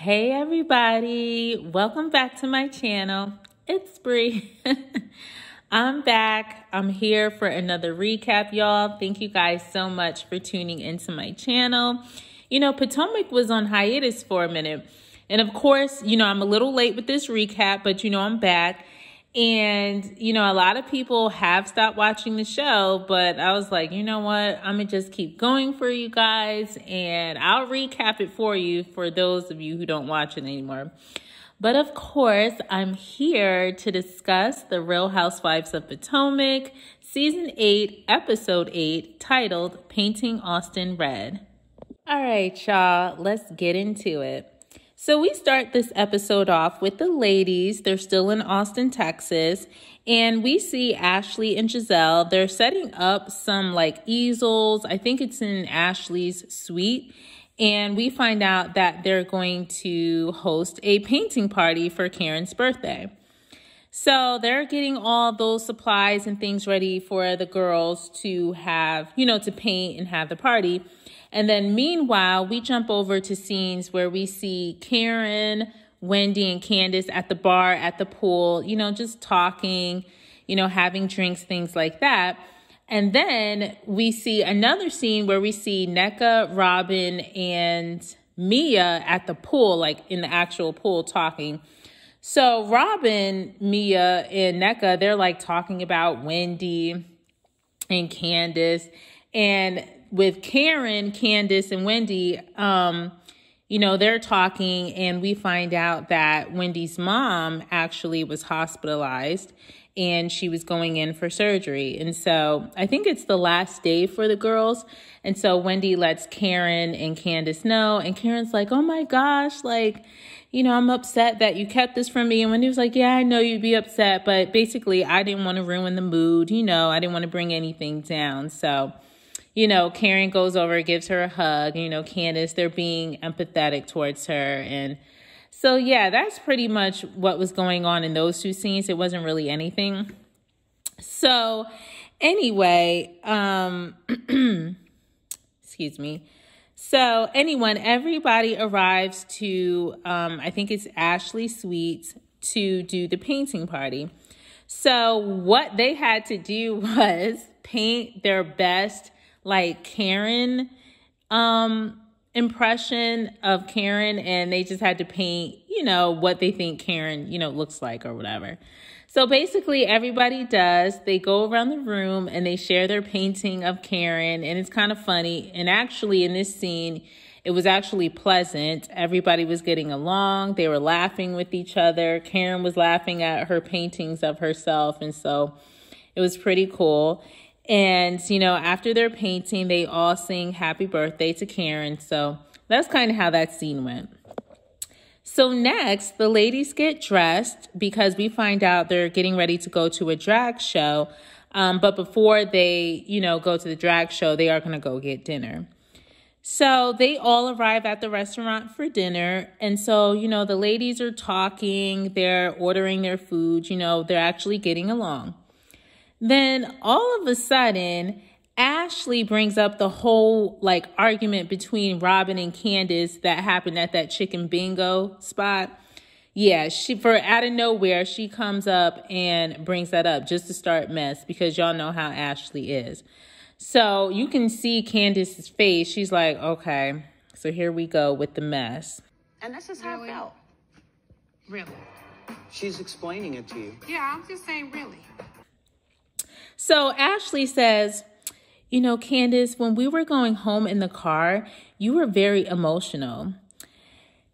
Hey everybody, welcome back to my channel. It's Bree. I'm back. I'm here for another recap, y'all. Thank you guys so much for tuning into my channel. You know, Potomac was on hiatus for a minute. And of course, you know, I'm a little late with this recap, but you know, I'm back. And, you know, a lot of people have stopped watching the show, but I was like, you know what? I'm going to just keep going for you guys, and I'll recap it for you for those of you who don't watch it anymore. But of course, I'm here to discuss the Real Housewives of Potomac, Season 8, Episode 8, titled Painting Austin Red. All right, y'all, let's get into it. So we start this episode off with the ladies. They're still in Austin, Texas. And we see Ashley and Giselle. They're setting up some like easels. I think it's in Ashley's suite. And we find out that they're going to host a painting party for Karen's birthday. So they're getting all those supplies and things ready for the girls to have, you know, to paint and have the party. And then meanwhile, we jump over to scenes where we see Karen, Wendy, and Candace at the bar, at the pool, you know, just talking, you know, having drinks, things like that. And then we see another scene where we see Nneka, Robin, and Mia at the pool, like in the actual pool talking. So Robin, Mia, and Nneka, they're like talking about Wendy and Candace. And with Karen, Candace, and Wendy, you know, they're talking, and we find out that Wendy's mom actually was hospitalized and she was going in for surgery. And so I think it's the last day for the girls. And so Wendy lets Karen and Candace know, and Karen's like, oh my gosh, like, you know, I'm upset that you kept this from me. And Wendy was like, yeah, I know you'd be upset, but basically I didn't want to ruin the mood. You know, I didn't want to bring anything down. So, you know, Karen goes over, gives her a hug. You know, Candace, they're being empathetic towards her. And so, yeah, that's pretty much what was going on in those two scenes. It wasn't really anything. So, anyway, excuse me. So, everybody arrives to, I think it's Ashley's suite to do the painting party. So, what they had to do was paint their best like Karen impression of Karen, and they just had to paint, you know, what they think Karen, you know, looks like or whatever. So basically everybody does. They go around the room and they share their painting of Karen, and it's kind of funny. And actually in this scene, it was actually pleasant. Everybody was getting along. They were laughing with each other. Karen was laughing at her paintings of herself, and so it was pretty cool. And, you know, after their painting, they all sing happy birthday to Karen. So that's kind of how that scene went. So next, the ladies get dressed because we find out they're getting ready to go to a drag show. But before they, you know, go to the drag show, they are going to go get dinner. So they all arrive at the restaurant for dinner. And so, you know, the ladies are talking, they're ordering their food, you know, they're actually getting along. Then all of a sudden, Ashley brings up the whole like argument between Robin and Candace that happened at that chicken bingo spot. Yeah, out of nowhere, she comes up and brings that up just to start mess, because y'all know how Ashley is. So you can see Candace's face. She's like, okay, so here we go with the mess. And that's just how I felt. Really? She's explaining it to you. Yeah, I'm just saying really. So Ashley says, you know, Candace, when we were going home in the car, you were very emotional.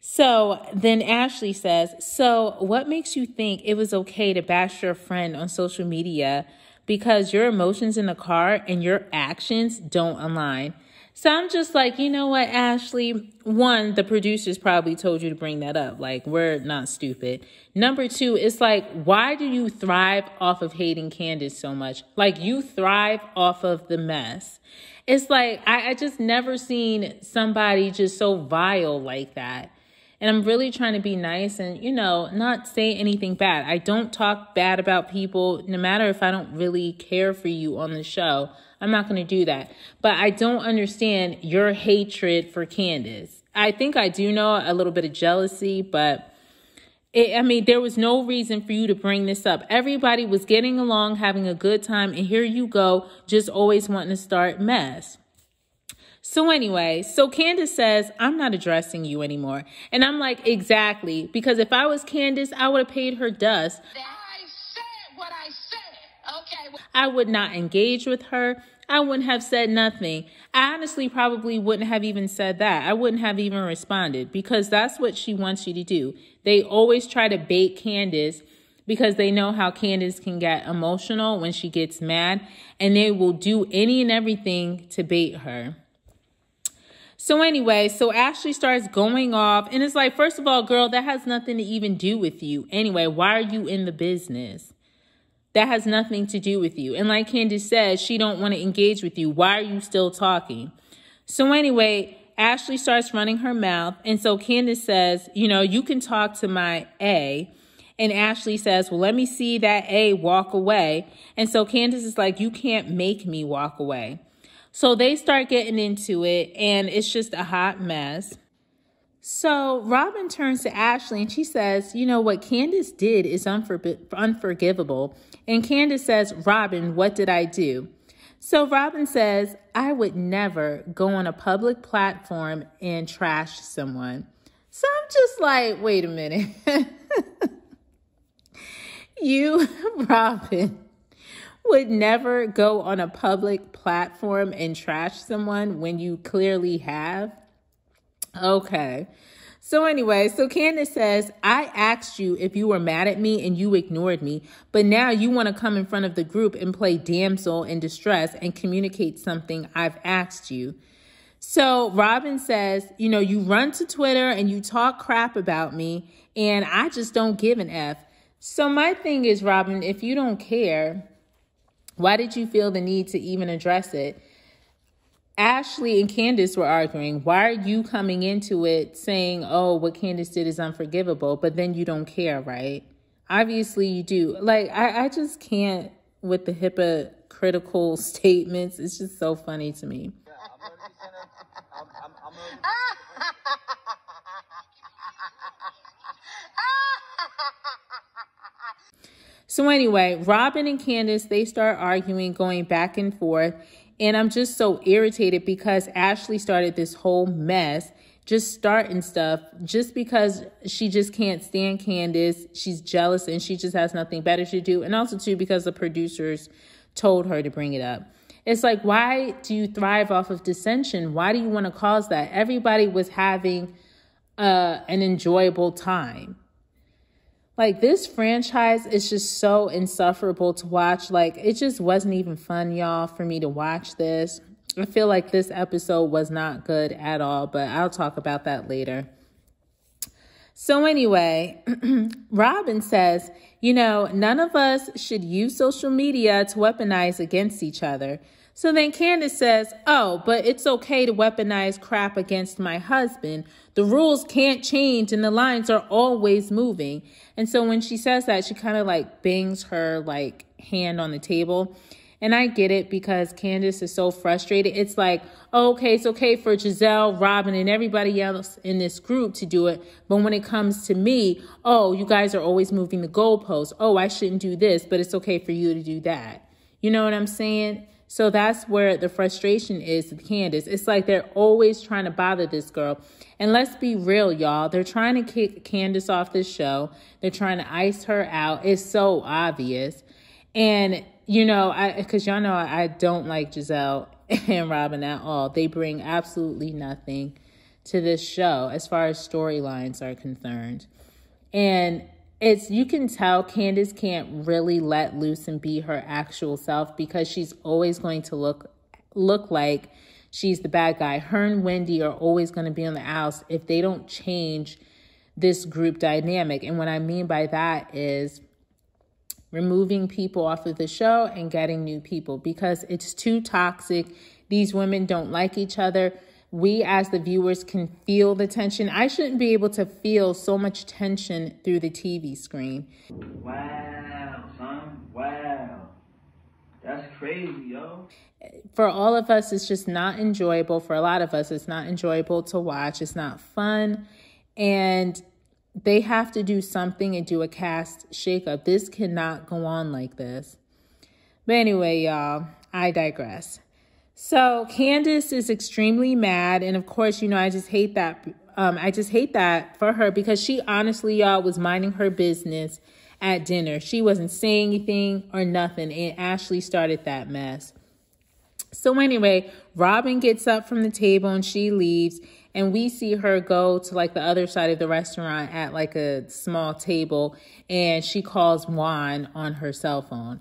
So then Ashley says, so what makes you think it was okay to bash your friend on social media because your emotions in the car and your actions don't align? So I'm just like, you know what, Ashley? One, the producers probably told you to bring that up. Like, we're not stupid. Number two, it's like, why do you thrive off of hating Candace so much? Like, you thrive off of the mess. It's like, I just never seen somebody just so vile like that. And I'm really trying to be nice and, you know, not say anything bad. I don't talk bad about people, no matter if I don't really care for you on the show. I'm not going to do that. But I don't understand your hatred for Candace. I think I do know a little bit of jealousy, but there was no reason for you to bring this up. Everybody was getting along, having a good time, and here you go, just always wanting to start mess. So anyway, so Candace says, I'm not addressing you anymore. And I'm like, exactly, because if I was Candace, I would have paid her dust. I said what I said. Okay. I would not engage with her. I wouldn't have said nothing. I honestly probably wouldn't have even said that. I wouldn't have even responded because that's what she wants you to do. They always try to bait Candace because they know how Candace can get emotional when she gets mad, and they will do any and everything to bait her. So anyway, so Ashley starts going off, and it's like, first of all, girl, that has nothing to even do with you. Anyway, why are you in the business? That has nothing to do with you. And like Candace says, she don't want to engage with you. Why are you still talking? So anyway, Ashley starts running her mouth. And so Candace says, you can talk to my A. And Ashley says, well, let me see that A walk away. And so Candace is like, you can't make me walk away. So they start getting into it, and it's just a hot mess. So Robin turns to Ashley and she says, what Candace did is unforgivable. And Candace says, Robin, what did I do? So Robin says, I would never go on a public platform and trash someone. So I'm just like, wait a minute. You, Robin, would never go on a public platform and trash someone when you clearly have? Okay. So anyway, so Candace says, I asked you if you were mad at me and you ignored me, but now you want to come in front of the group and play damsel in distress and communicate something I've asked you. So Robin says, you run to Twitter and you talk crap about me, and I just don't give an F. So my thing is, Robin, if you don't care, why did you feel the need to even address it? Ashley and Candace were arguing. Why are you coming into it saying, oh, what Candace did is unforgivable, but then you don't care, right? Obviously you do. Like, I just can't with the hypocritical statements. It's just so funny to me. So anyway, Robin and Candace, they start arguing, going back and forth. And I'm just so irritated because Ashley started this whole mess, just starting stuff, just because she just can't stand Candace. She's jealous and she just has nothing better to do. And also, too, because the producers told her to bring it up. It's like, why do you thrive off of dissension? Why do you want to cause that? Everybody was having an enjoyable time. Like, this franchise is just so insufferable to watch. Like, it just wasn't even fun, y'all, for me to watch this. I feel like this episode was not good at all, but I'll talk about that later. So anyway, Robin says, none of us should use social media to weaponize against each other. So then Candace says, oh, but it's okay to weaponize crap against my husband. The rules can't change and the lines are always moving. And so when she says that, she kind of like bangs her like hand on the table. And I get it because Candace is so frustrated. It's like, oh, okay, it's okay for Giselle, Robin, and everybody else in this group to do it. But when it comes to me, oh, you guys are always moving the goalposts. Oh, I shouldn't do this, but it's okay for you to do that. You know what I'm saying? So that's where the frustration is with Candace. It's like they're always trying to bother this girl. And let's be real, y'all. They're trying to kick Candace off this show. They're trying to ice her out. It's so obvious. And, because y'all know I don't like Giselle and Robin at all. They bring absolutely nothing to this show as far as storylines are concerned. And you can tell Candace can't really let loose and be her actual self because she's always going to look like she's the bad guy. Her and Wendy are always going to be on the outs if they don't change this group dynamic. And what I mean by that is removing people off of the show and getting new people because it's too toxic. These women don't like each other. We as the viewers can feel the tension. I shouldn't be able to feel so much tension through the TV screen. Wow, son, wow. That's crazy, yo. For all of us, it's just not enjoyable. For a lot of us, it's not enjoyable to watch. It's not fun. And they have to do something and do a cast shakeup. This cannot go on like this. But anyway, y'all, I digress. So Candace is extremely mad. And of course, I just hate that. I just hate that for her because she honestly, y'all, was minding her business at dinner. She wasn't saying anything or nothing. And Ashley started that mess. So anyway, Robin gets up from the table and she leaves. And we see her go to like the other side of the restaurant at like a small table. And she calls Juan on her cell phone.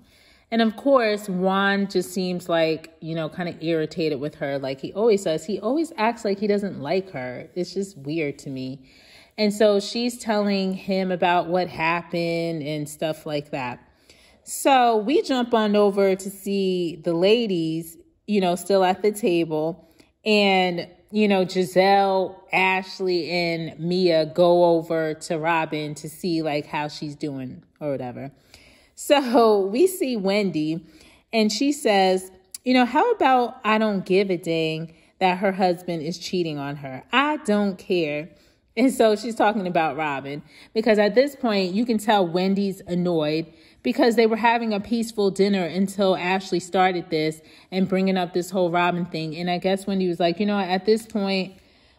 And of course, Juan just seems like, kind of irritated with her like he always does. He always acts like he doesn't like her. It's just weird to me. And so she's telling him about what happened and stuff like that. So we jump on over to see the ladies, still at the table. And, Giselle, Ashley, and Mia go over to Robin to see like how she's doing or whatever. So we see Wendy and she says, how about I don't give a dang that her husband is cheating on her? I don't care. And so she's talking about Robin because at this point you can tell Wendy's annoyed because they were having a peaceful dinner until Ashley started this and bringing up this whole Robin thing. And I guess Wendy was like, at this point,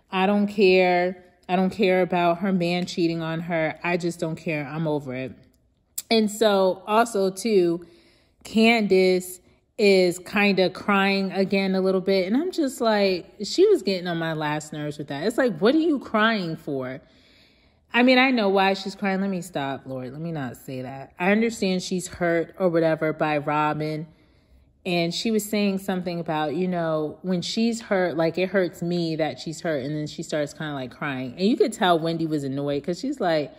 I don't care. I don't care about her man cheating on her. I just don't care. I'm over it. And so also too, Candace is kind of crying again a little bit. And I'm just like, she was getting on my last nerves with that. It's like, what are you crying for? I mean, I know why she's crying. Let me stop, Lord. Let me not say that. I understand she's hurt or whatever by Robin. And she was saying something about, when she's hurt, like it hurts me that she's hurt. And then she starts kind of like crying. And you could tell Wendy was annoyed because she's like,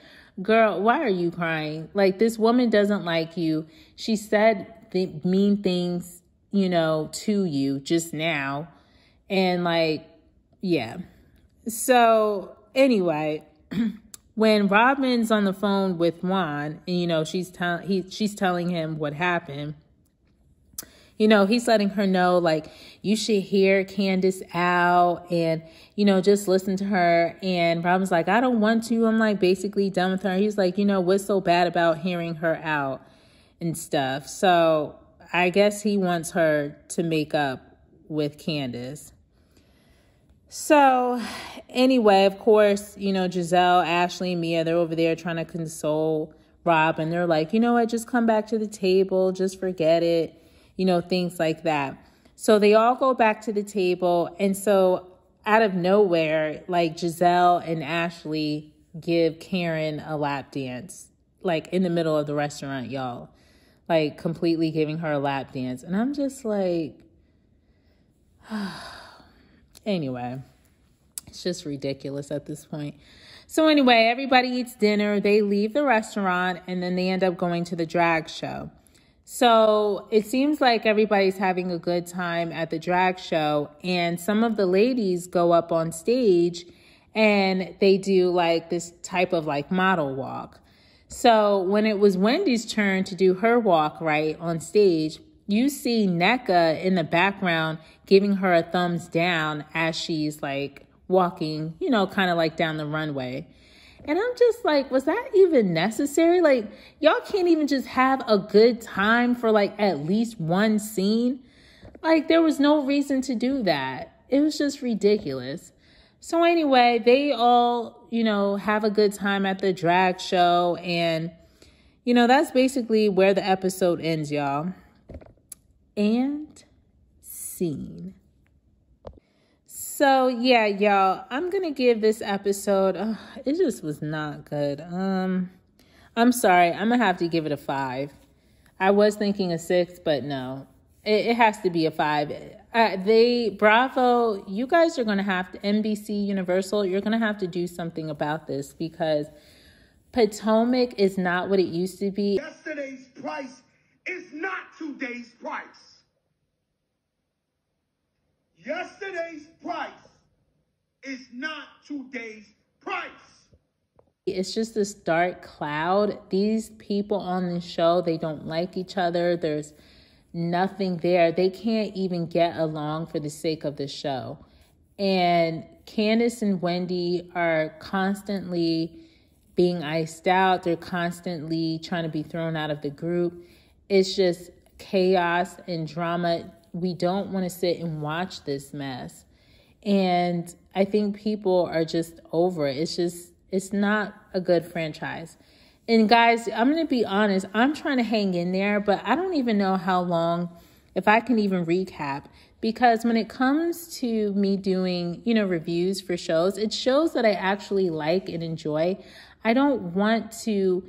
girl, why are you crying? Like, this woman doesn't like you. She said mean things, to you just now. And like, yeah. So anyway, when Robin's on the phone with Juan and, she's telling him what happened, he's letting her know, like, you should hear Candace out and, just listen to her. And Robin's like, I don't want to. I'm like basically done with her. He's like, what's so bad about hearing her out and stuff? So I guess he wants her to make up with Candace. So anyway, of course, Giselle, Ashley, and Mia, they're over there trying to console Robin. They're like, what, just come back to the table. Just forget it. Things like that. So they all go back to the table. And so out of nowhere, like Giselle and Ashley give Karen a lap dance, like in the middle of the restaurant, y'all, like completely giving her a lap dance. And I'm just like, anyway, it's just ridiculous at this point. So anyway, everybody eats dinner. They leave the restaurant and then they end up going to the drag show. So it seems like everybody's having a good time at the drag show, and some of the ladies go up on stage and they do like this type of like model walk. So when it was Wendy's turn to do her walk right on stage, you see NECA in the background giving her a thumbs down as she's like walking, kind of like down the runway. And I'm just like, was that even necessary? Like, y'all can't even just have a good time for like at least one scene. Like, there was no reason to do that. It was just ridiculous. So anyway, they all, have a good time at the drag show. And, that's basically where the episode ends, y'all. And scene. So yeah, y'all, I'm going to give this episode, it just was not good. I'm sorry. I'm going to have to give it a 5. I was thinking a 6, but no, it has to be a 5. Bravo, you guys are going to have to, NBC Universal, you're going to have to do something about this because Potomac is not what it used to be. Yesterday's price is not today's price. Yesterday's price is not today's price. It's just this dark cloud. These people on this show, they don't like each other. There's nothing there. They can't even get along for the sake of the show. And Candace and Wendy are constantly being iced out. They're constantly trying to be thrown out of the group. It's just chaos and drama. We don't want to sit and watch this mess. And I think people are just over it. It's not a good franchise. And guys, I'm going to be honest, I'm trying to hang in there, but I don't even know how long, if I can even recap. Because when it comes to me doing, reviews for shows, it's shows that I actually like and enjoy. I don't want to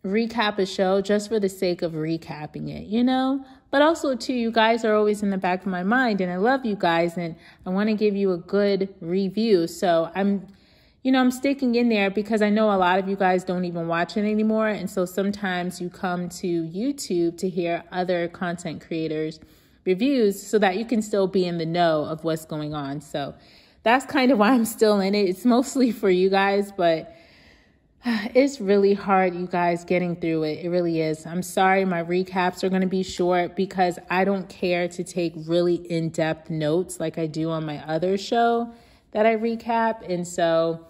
recap a show just for the sake of recapping it, But also, too, you guys are always in the back of my mind, and I love you guys, and I want to give you a good review. So I'm sticking in there because I know a lot of you guys don't even watch it anymore. And so sometimes you come to YouTube to hear other content creators' reviews so that you can still be in the know of what's going on. So that's kind of why I'm still in it. It's mostly for you guys, but it's really hard, you guys, getting through it. It really is. I'm sorry my recaps are going to be short because I don't care to take really in-depth notes like I do on my other show that I recap. And so,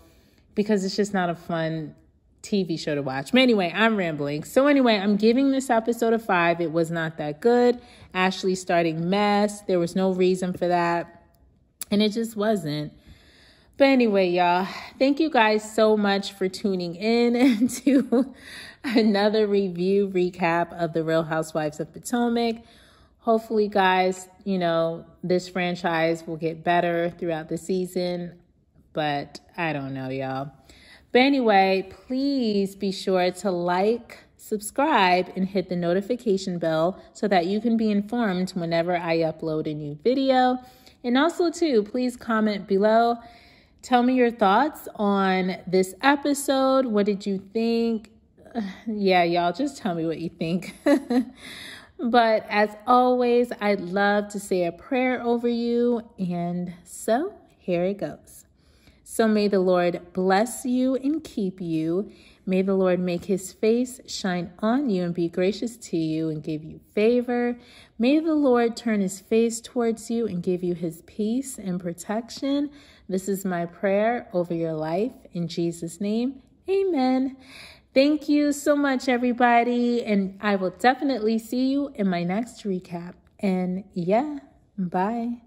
because it's just not a fun TV show to watch. But anyway, I'm rambling. So anyway, I'm giving this episode a 5. It was not that good. Ashley starting mess. There was no reason for that. And it just wasn't. But anyway, y'all, thank you guys so much for tuning in to another review recap of the Real Housewives of Potomac. Hopefully, guys, this franchise will get better throughout the season. But I don't know, y'all. But anyway, please be sure to like, subscribe, and hit the notification bell so that you can be informed whenever I upload a new video. And also, too, please comment below. Tell me your thoughts on this episode. What did you think? Yeah, y'all, just tell me what you think. But as always, I'd love to say a prayer over you. And so here it goes. So may the Lord bless you and keep you. May the Lord make his face shine on you and be gracious to you and give you favor. May the Lord turn his face towards you and give you his peace and protection. This is my prayer over your life. In Jesus' name, amen. Thank you so much, everybody. And I will definitely see you in my next recap. And yeah, bye.